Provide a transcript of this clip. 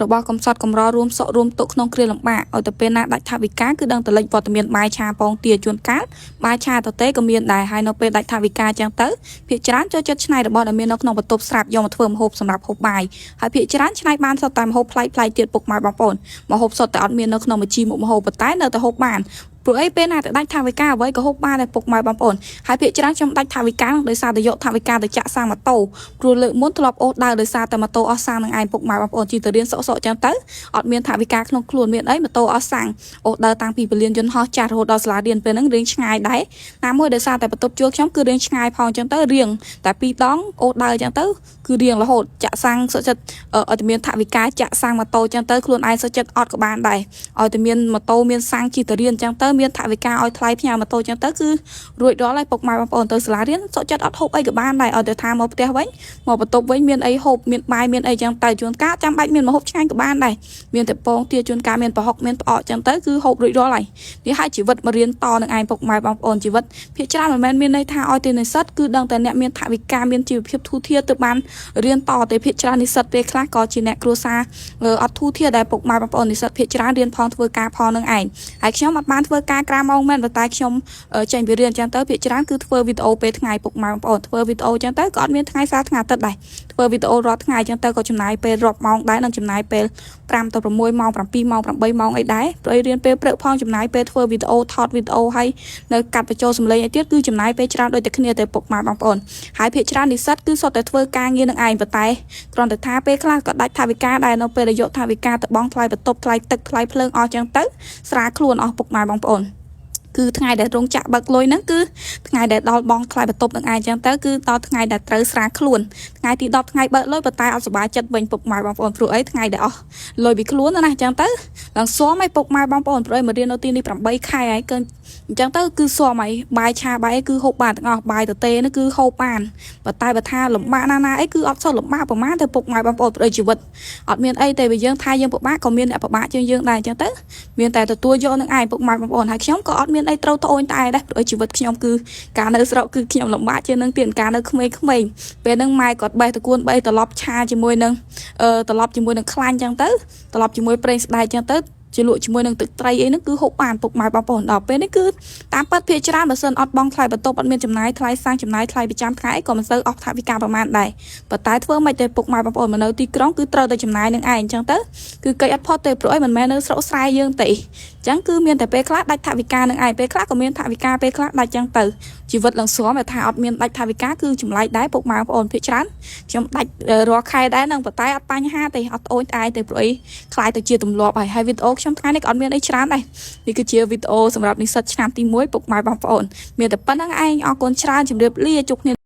របស់កំសត់កំររួមសក់រួមទុកក្នុងគ្រាលំបាកឲ្យទៅពេលណាដាច់ថវិកាគឺដឹងតលេចវត្តមានបាយឆាពងទាជួនកាលបាយឆាតទេក៏មានដែរហើយនៅពេលដាច់ថវិកាចឹងទៅភាគច្រើនចូលចិត្តឆ្នៃរបស់ដែលមាននៅក្នុងបន្ទប់ស្រាប់យកមកធ្វើម្ហូបសម្រាប់ហូបបាយហើយភាគច្រើនឆ្នៃបានសុទ្ធតែម្ហូបប្លែកៗទៀតពុកម៉ែបងប្អូនម្ហូបសុទ្ធតែអត់មាននៅក្នុងបញ្ជីមុខម្ហូបប៉ុន្តែនៅតែហូបបានព្រោះអីពេលណាទៅដាច់ថវិកាអ្វីក៏ហូបបានដែរពុកម៉ែបងប្អូនហើយភាគច្រើនខ្ញុំដាច់ថវិកាដោយសារតែយកថវិកាទៅចាក់សាំងម៉ូតូព្រោះលើកមុនធ្លាប់អូសដើរដោយសារតែម៉ូតូអស់សាំងនឹងឯងពុកម៉ែបងប្អូនជិះទៅរៀនសក់ចឹងទៅអត់មានថវិកាក្នុងខ្លួនមានអីម៉ូតូអស់សាំងអូសដើរតាំងពីពលានយន្តហោះចាស់រហូតដល់សាលារៀនពេលហ្នឹងរៀងឆ្ងាយដែរណាមួយដោយសារតែបន្ទប់ជួលខ្ញុំគឺរៀងឆ្ងាយផងចឹងទៅរៀងតែ2ដងអូសដើរចឹងទៅគឺរៀងរហូតចាក់សាំងសុខចិត្តអត់មានថវិកាចាក់សាំងម៉ូតូចឹងទៅខ្លួនឯងសុខចិត្តអត់ក៏បានដែរឲ្យតែមានម៉ូតូមានសាំងជិះទៅរៀនចឹងទៅមានថវិកាឲ្យថ្លៃផ្ញើម៉ូតូចឹងទៅគឺរួចរាល់ហើយពុកម៉ែបងប្អូនទៅសាលារៀនសុខចិត្តអត់ហូបអីក៏បានដែរឲ្យតែថាមកផ្ទះវិញមកបន្ទប់វិញមានអីហូបមានបាយមានអីចឹងទៅជួនកាលចាំបាច់មានម្ហូបឆ្ងាញ់ក៏បានដែរមានតែពងទាជួនកាលមានប្រហុកមានផ្អកចឹងទៅគឺហូបរួចរាល់ហើយនេះហើយជីវិតមករៀនតនឹងឯងពុកម៉ែបងប្អូនជីវិតភាគច្រើនមិនមែនមានន័យថាឲ្យតែនិស្សិតគឺដឹងតែអ្នកមានថវិកាមានជីវភាពធូរធារទៅបានរៀនតតែភាគច្រើននិស្សិតពេលខ្លះក៏ជាអ្នកគ្រួសារអត់ធូរធារដែរពុកម៉ែបងប្អូននិស្សិតភាគច្រើនរៀនផងធ្វើការផងនឹងឯងហើយខ្ញុំអត់បានធ្វើការក្រៅម៉ោងមែនប៉ុន្តែខ្ញុំចេញពីរៀនចឹងទៅភាគច្រើនគឺធ្វើវីដេអូពេលថ្ងៃពុកម៉ែបងប្អូនធ្វើវីដេអូចឹងទៅក៏អត់មានថ្ងៃសៅរ៍ថ្ងៃអាទិត្យដែរធ្វើវីដេអូរាល់ថ្ងៃចឹងទៅក៏ចំណាយពេលរាប់ម៉ោងដែរនិងចំណាយពេល5ទៅ6ម៉ោង7ម៉ោង8ម៉ោងអីដែរព្រោះរៀនពេលព្រឹកផងចំណាយពេលធ្វើវីដេអូថតវីដេអូហើយនៅកាត់បញ្ចូលសម្លេងអីទៀតគឺចំណាយពេលច្រើនដូចតែគ្នាតែពុកម៉ែបងប្អូនហើយភាគច្រើននិស្សិតគឺសុទ្ធតែធ្វើការងារនឹងឯងប៉ុន្តែគ្រាន់តែថាពេលខ្លះក៏ដាច់ថវិកាដែរនៅពេលដែលយកថវិកាទៅបង់ថ្លៃបន្ទប់ថ្លៃទឹកថ្លៃភ្លើងអស់ចឹងទៅស្រាខ្លួនអស់ពុកម៉ែបងប្អូនគឺថ្ងៃដែលរោងចក្របើកលុយហ្នឹងគឺថ្ងៃដែលដល់បងថ្លៃបន្ទប់នឹងឯងចឹងទៅគឺដល់ថ្ងៃដែលត្រូវស្រាខ្លួនថ្ងៃទី10ថ្ងៃបើកលុយប៉ុន្តែអត់សុបាយចិត្តវិញពុកម៉ែបងប្អូនព្រោះអីថ្ងៃដែលអស់លុយពីខ្លួនណាចឹងទៅឡើងស៊ាំឲ្យពុកម៉ែបងប្អូនព្រោះអីមករៀននៅទីនេះ8ខែហើយគឺអញ្ចឹងទៅគឺស៊ាំឲ្យបាយឆាបាយអីគឺហូបបានទាំងអស់បាយតទេនេះគឺហូបបានប៉ុន្តែបើថាលំបាកណាអីគឺអត់សូវលំបាកប្រហែលទៅពុកម៉ែបងប្អូនព្រោះជីវិតអត់មានអីតែបើយើងថាយើងពិបាកក៏មានអ្នកពិបាកជាងយើងដែរអញ្ចឹងទៅមានតែទទួលយកនឹងឯងពុកម៉ែបងប្អូនហើយខ្ញុំក៏អត់មានអីត្រូវត្អូញត្អែដែរព្រោះជីវិតខ្ញុំគឺការនៅស្រុកគឺខ្ញុំលំបាកជាងនឹងទៀតការនៅក្មេងៗពេលហ្នឹងម៉ែគាត់បេះតកួន3ត្រឡប់ឆាជាមួយនឹងត្រឡប់ជាមួយនឹងខ្លាញ់ចឹងទៅត្រឡប់ជាមួយប្រេងស្ដែកចឹងទៅជាលក់ជាមួយនឹងទឹកត្រីអីហ្នឹងគឺហូបបានពុកម៉ែបងប្អូនដល់ពេលនេះគឺតាមពិតភាគច្រើនបើសិនអត់បងថ្លៃបន្ទប់អត់មានចំណាយថ្លៃសាំងចំណាយថ្លៃប្រចាំថ្ងៃក៏មិនសូវអស់ថវិកាប្រមាណដែរប៉ុន្តែធ្វើមិនតែពុកម៉ែបងប្អូនមកនៅទីក្រុងគឺត្រូវតែចំណាយនឹងឯងអញ្ចឹងទៅគឺកិច្ចអត់ផុតទេព្រោះអីមិនមែននៅស្រុកស្រែយើងទេអញ្ចឹងគឺមានតែពេលខ្លះដាច់ថវិកានឹងឯងពេលខ្លះក៏មានថវិកាពេលខ្លះដាច់អញ្ចឹងទៅជីវិតឡើងស្រួមថាអត់មានដាច់ថវិកាគឺចម្លែកដែរពុកម៉ែបងប្អូនភាគច្រើនខ្ញុំដាច់រាល់ខែដែរនឹងប៉ុន្តែអត់បញ្ហាទេអត់ត្អូញត្អែទេព្រោះអីខ្លាយទៅជាទម្លាប់ហើយវីដេអូខ្ញុំថ្ងៃនេះក៏អត់មានអីច្រើនដែរនេះគឺជាវីដេអូសម្រាប់និស្សិតឆ្នាំទី1ពុកម៉ែបងប្អូនមានតែប៉ុណ្្នឹងឯងអរគុណច្រើនជម្រាបលាជួបគ្នា